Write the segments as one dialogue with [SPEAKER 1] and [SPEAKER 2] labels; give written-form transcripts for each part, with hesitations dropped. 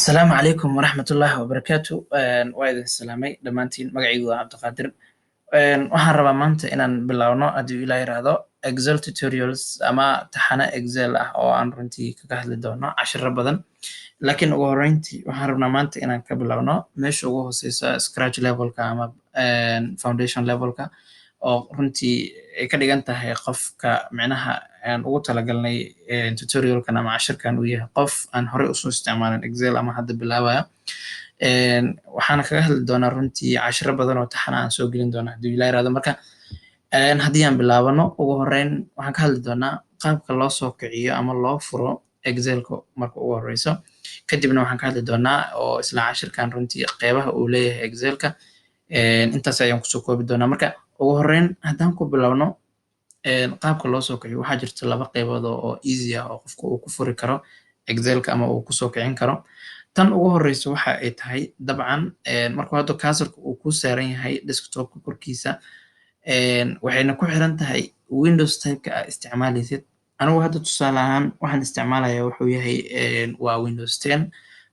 [SPEAKER 1] السلام عليكم ورحمة الله وبركاته وايد السلامي دمانتين مقعيقو عبد القادر waxaan rabaa maanta inaan bilowno haddii ilaa yiraahdo Excel tutorials ama taxane Excel ah oo aan runtii kaga hadli doono cashiro badan laakiin ugu horreyntii waxaan rabnaa maanta inaan ka bilowno meesha ugu hooseysa scratch levelka ama foundation levelka oo runtii ay ka dhigan tahay qofka micnaha aan ugu talagalnay tutorialkan ama cashirkan uu yahay qof aan horey usoo isticmaalin Excel ama hadda bilaabaya waxaana kaga hadli doonaa runtii cashiro badan oo taxana aan soo gelin doona haddii ilaa yiraahdo marka haddii aan bilaabano ugu horreyn waxaan ka hadli doonaa qaabka loo soo kiciyo ama loo furo Excelka marka ugu horreyso kadibna waxaan ka hadli doonaa oo isla cashirkan runtii qeybaha uu leeyahay Excelka intaas ayaan kusoo koobi doonaa marka ugu horreyn haddaan ku bilowno qaabka loo soo kiciyo waxaa jirta laba qeybood oo easy ah oo qofku uu ku furi karo Excelka ama uu kusoo kicin karo tan ugu horreyso waxa ay tahay dabcan markuu hadda cursor-ka uu ku saaran yahay desktop-ka korkiisa waxayna ku xiran tahay Windows type-ka aad isticmaalaysid anigu hadda tusaale ahaan waxaan isticmaalayaa wuxuu yahay waa Windows 10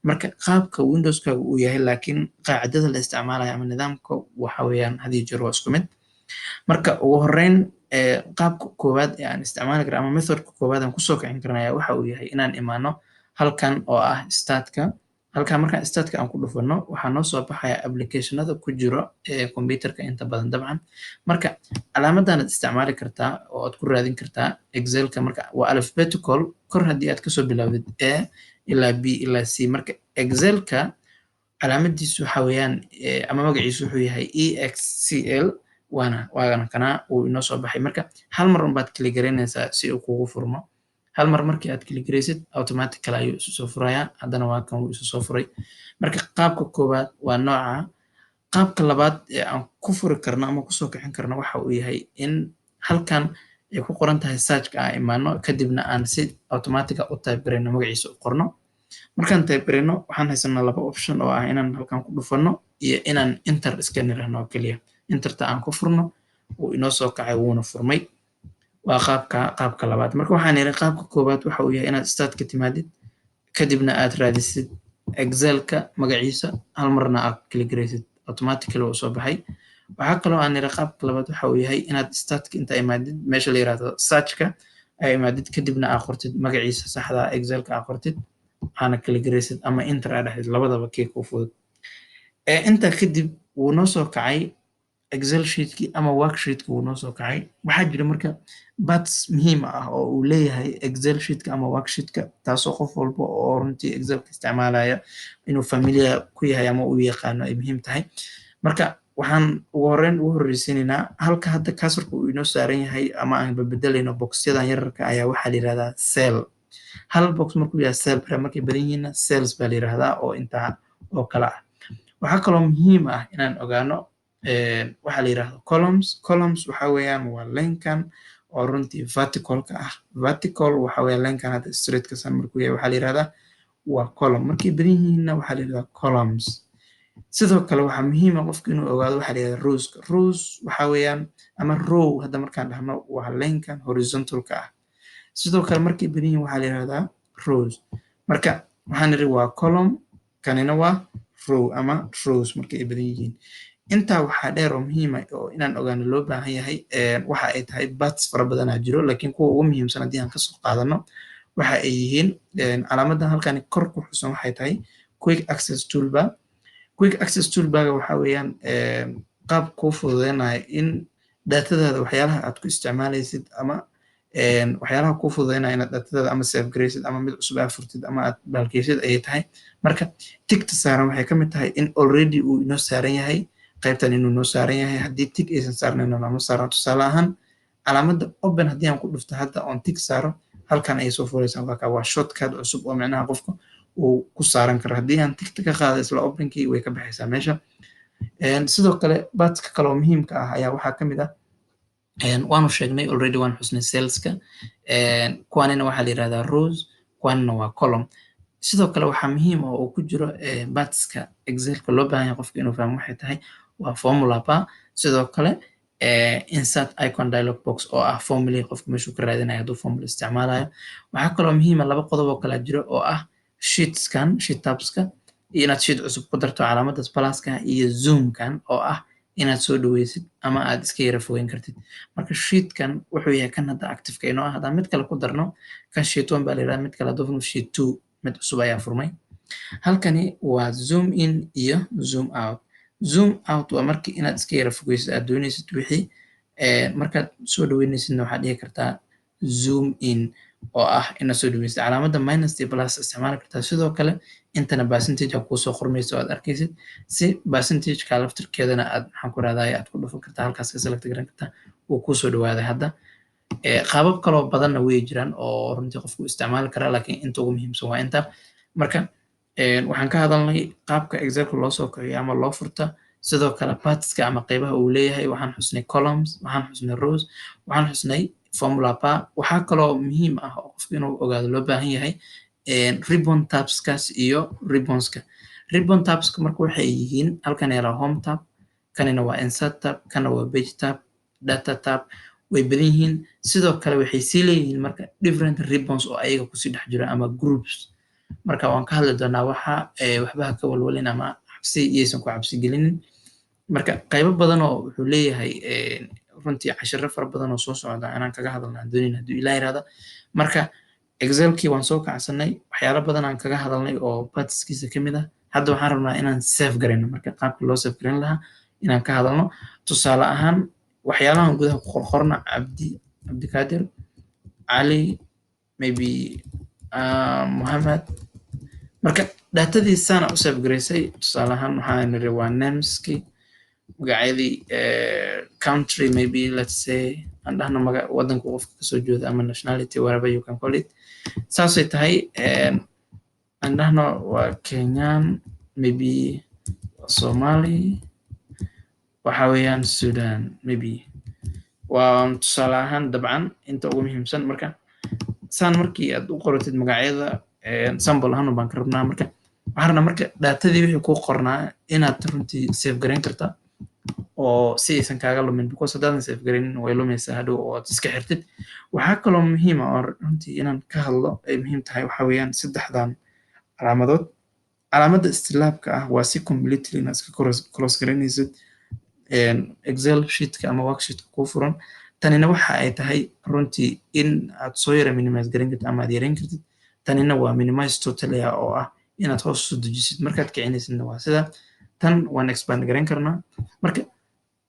[SPEAKER 1] marka qaabka Windows-kaaga uu yahay laakiin qaacidada la isticmaalayo ama nidaamka waxa weeyaan hadii jeer waa isku mid marka ugu horreyn qaabka koowaad ee aan isticmaali karo ama methodka koowaad aan kusoo kicin karnaya waxa uu yahay inaan imaano halkan oo ah startka halkan markaan startka aan ku dhufano waxaa noo soo baxaya applicationada ku jiro computerka inta badan dabcan marka calaamadan aad isticmaali kartaa oo aad ku raadin kartaa Excelka marka waa alphabetical kor haddii aad kasoo bilowdid A ilaa B ilaa C marka Excelka calaamadiisu waxa weeyaan ama magaciisu wuxuu yahay EXCL waana kana uu inoo soo baxay marka hal mar unbaad kili garaynaysaa si uu kugu furmo hal mar markii aad kili garaysid automatically ayuu isu soo furayaa haddana waa kan uu isu soo furay marka qaabka koowaad waa nooca qaabka labaad ee aan ku furi karno ama kusoo kicin karno waxa uu yahay in halkan ay ku qoran tahay search-ka aan imaano kadibna aan si automatic u type garayno magaciisa u qorno markaan type garayno waxaan haysanaa laba option oo ah inaan halkan ku dhufano iyo inaan enter iska nirahno oo keliya interta aan ku furno uu inoo soo kacay wuuna furmay waa qaabka labaad marka waxaan yiri qaabka koowaad waxa uu yahay inaad start ka timaadid kadibna aad raadisid Excelka magaciisa hal marna aad kili garaysid automatically uu soo baxay waxa kale oo aan yiri qaabka labaad waxa uu yahay inaad startka inta imaadid meesha la yiraahdo search-ka ay imaadid kadibna aad qortid magaciisa saxda ah Excelka aad qortid ana kili garaysid ama enter aad dhahdid labadaba kee ku fudud inta kadib wuu noo soo kacay Excel sheet-ki ama worksheet-ki wuu noo soo kacay waxaa jira marka parts muhiim ah oo uu leeyahay Excel sheet-ka ama worksheet-ka taasoo qof walba oo runtii Excelka isticmaalaya inuu familiar ku yahay ama uu yaqaano ay muhiim tahay marka waxaan ugu horreyn ugu horreysiinaynaa halka hadda cursor-ka uu inoo saaran yahay ama aan bedelayno box-yadan yararka ayaa waxaa la yiraahdaa cell hal box markuu yahay cell markay badan yihiinna cells baa la yiraahdaa oo intaa oo kala ah waxaa kaloo muhiim ah inaan ogaano waxaa la yiraahdo columns waxa weeyaan waa line-kan oo runtii vertical-ka ah vertical waxa weeyaan line-kan hadda straight-ka san markuu yahay waxaa la yiraahdaa waa column markay badan yihiinna waxaa la yiraahdaa columns sidoo kale waxaa muhiim ah qofka inuu ogaado waxaa la yiraahdaa rows waxa weeyaan ama row hadda markaan dhahno waa line-kan horizontal-ka ah sidoo kale markay badan yihiin waxaa la yiraahdaa rows marka waxaan niri waa column kanina waa row ama rows markay badan yihiin intaa waxaa dheer oo muhiim ah oo inaan ogaano loo baahan yahay waxa ay tahay parts fara badan aa jiro laakiin kuwa ugu muhiimsan haddii aan kasoo qaadano waxa ay yihiin calaamadan halkan kor ku xusan waxay tahay quick access toolbar waxa weeyaan qaab kuu fududeynaya in datadaada waxyaalaha aad ku isticmaalaysid ama waxyaalaha kuu fududeynaya inaad datadaada ama save garaysid ama mid cusub aad furtid ama aad baalkeysid ayay tahay marka tigta saaran waxay ka mid tahay in already uu inoo saaran yahay qaybtan inuu noo saaran yahay haddii tig aysan saarnayn lama saaran tusaale ahaan calaamada open haddii aan ku dhufto hadda oon tig saaro halkan ayay soo furaysaa waa shortcut cusub oo micnaha qofka uu ku saaran karo haddii aan tigta ka qaado isla openkii way ka baxaysaa meesha sidoo kale batska kale oo muhiimka ah ayaa waxaa ka mid ah waanu sheegnay already waan xusnay cellska kuwanina waxaa la yirahdaa rows kuwanina waa column sidoo kale waxaa muhiim ah oo ku jiro batska Excelka loo baahan yahay qofka inuu fahmo waxay tahay waa formula bar sidoo kale insert icon dialog box oo ah formula qofka meeshuu ka raadinayo hadduu formula isticmaalayo waxaa kaloo muhiim ah laba qodob oo kala jiro oo ah sheet tabska iyo inaad sheet cusub ku darto calaamadaas pluska iyo zoomkan oo ah inaad soo dhaweysid ama aad iska yara fogeyn kartid. Marka sheetkan wuxuu yahay kan hadda activeka inoo ah. Haddaan mid kale ku darno kan sheet 1 baa la yidhahdaa, mid kale hadduu furmo sheet 2 mid cusub ayaa furmay. Halkani waa zoom in iyo zoom out. Zoom out waa markii inaad iska yara fogeysid aad doonaysid wixii markaad soo dhaweynaysidna waxaad dhihi kartaa zoom in oo ah inaad soo dhaweysid calaamadda minus iyo plus isticmaali kartaa. Sidoo kale intana percentage aad kuusoo qormayso aad arkaysid si percentageka laftirkeedana aad maxaan ku rahdaa aad ku dhufan kartaa, halkaas ka select garan kartaa uu kuusoo dhawaaday. Hadda qaabab kaloo badanna way jiraan oo runtii qofku isticmaali karaa, laakiin inta ugu muhiimsan waa inta. Marka waxaan ka hadalnay qaabka excelka loo soo kiciyo ama loo furta, sidoo kale partska ama qaybaha uu leeyahay. Waxaan xusnay columns, waxaan xusnay rows, waxaan xusnay formula bar. Waxaa kaloo muhiim ah oo qofku inuu ogaado loo baahan yahay ribbon tabskas iyo ribbonska. Ribbon tabska marka waxay yihiin halkan yala home tab, kanina waa insert tab, kana waa page tab, data tab, way badan yihiin. Sidoo kale waxay sii leeyihiin marka different ribbons oo ayaga kusii dhex jira ama groups. Marka waan ka hadli doonaa waxba ka walwalin ama cabsi iyaysan ku cabsi gelinin. Marka qaybo badan oo wuxuu leeyahay runtii cashiro fara badan oo soo socda inaan kaga hadalna aan doonayn hadduu Ilaahay yiraahdo. Marka excelkii waan soo kacsanay, waxyaalo badan aan kaga hadalnay oo partskiisa ka mid ah. Hadda waxaan rabnaa inaan save garayno, marka qaabka loo save garan lahaa inaan ka hadalno. Tusaale ahaan waxyaalahan gudaha ku qorqorna Cabdikaadir, Cali, maybe Muhammad. Marka datadiisana u save garaysay. Tusaale ahaan waxaan niri waa nameski, magacyadii country, maybe let's say aan dhahno wadanka qofka kasoo jeeda ama nationality, whatever you can call it. Saasay tahay aan dhahno waa Kenyan, maybe Somali, waxa weeyaan Sudan, maybe waa tusaale ahaan dabcan inta ugu muhiimsan. Marka saan markii aad u qoratid magacyada sample ahaan baan ka rabnaa. Marka waxaan rabnaa marka datadii wixii ku qornaa inaad runtii save garayn kartaa oo si aysan kaaga lumin, because haddaadan save garaynin way lumaysaa hadhow oo aad iska xirtid. Waxaa kaloo muhiim ah oo runtii inaan ka hadlo ay muhiim tahay waxaa weeyaan saddexdan calaamadood. Calaamadda istilaabka ah waa si completely inaad iska close garanaysid excel sheetka ama worksheetka kuu furan. Tanina waxa ay tahay runtii in aad soo yara minimize garan kartid ama aad yareyn kartid. Tanina waa minimize totally oo ah inaad hoos soo dejisid markaad kicinaysidna waa sida. Tan waan expand garan karnaa. Marka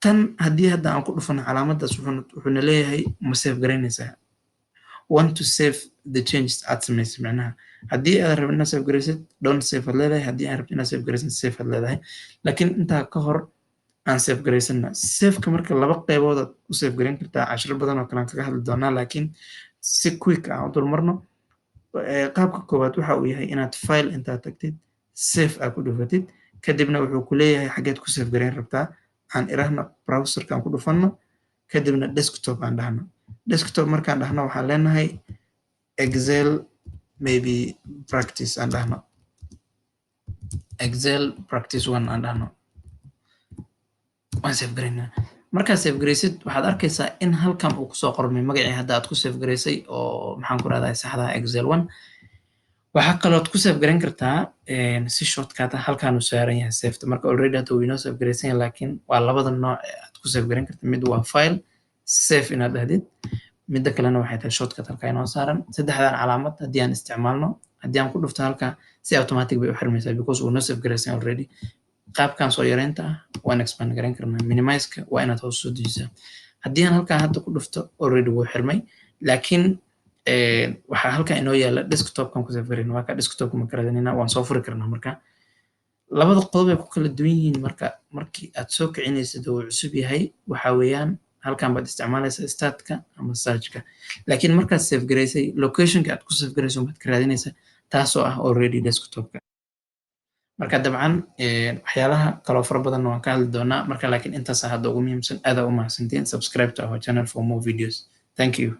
[SPEAKER 1] tan haddii hadda aan ku dhufano calaamaddaas wuxuuna leeyahay ma save garanaysaa, want to save the changes aad samaysay. macnaha haddii aad rabin inaad save garaysid don't save aad leedahay, haddii aad rabin inaad save garaysid save aad leedahay. laakiin intaa ka hor aan save garaysana. Saveka marka laba qaybood aad u save garayn kartaa. cashiro badan oo kale aan kaga hadli doonaa, laakiin si quick ah u dulmarno. qaabka koowaad waxa uu yahay inaad file intaad tagtid save aad ku dhufatid, kadibna wuxuu ku leeyahay xageed ku save garayn rabtaa. aan irahno browserka aan ku dhufanno, kadibna desktop aan dhahno. Desktop markaan dhahno waxaan leenahay excel maybe practice aan dhahno, excel practice 1 aan dhahno. waan save garaynaa. Markaad save garaysid waxaad arkaysaa in halkan uu kusoo qormay magacii hadda aad ku save garaysay oo maxaan ku rahdaa saxda excel 1. waxaa kalood ku save garan kartaa si shortcut ah halkaan uu saaran yahay saveta. marka already hadda uu inoo save garaysan yahay, laakiin waa labada nooc aad ku save garan karta. mid waa file save inaad dhahdid, midda kalena waxay tahay shortcut halkaa inoo saaran. saddexdan calaamad haddii aan isticmaalno, haddii aan ku dhufto halkaa si automatic bay u xirmaysaa because uu noo save garaysan already. qaabkan soo yareynta ah waan expand garan karnaa. minimize-ka waa inaad hoos soo dejisaa. haddii aan halkaa hadda ku dhufto already wuu xirmay, laakiin waxaa halkan inoo yaala desktopkan ku save garayn. waa ka desktopka ma karadanina waan soo furi karnaa. marka labada qodob ay ku kala duwan yihiin. marka markii aad soo kicinaysid oo uu cusub yahay waxa weeyaan halkan baad isticmaalaysaa startka ama searchka, laakiin markaad save garaysay locationka aad ku save garayso baad ka raadinaysaa, taasoo ah already desktopka. marka dabcan waxyaalaha kaloo fara badanna waan ka hadli doonaa. marka laakiin intaas hadda ugu muhiimsan. aad u mahadsantiin. subscribe to our channel for more videos. Thank you.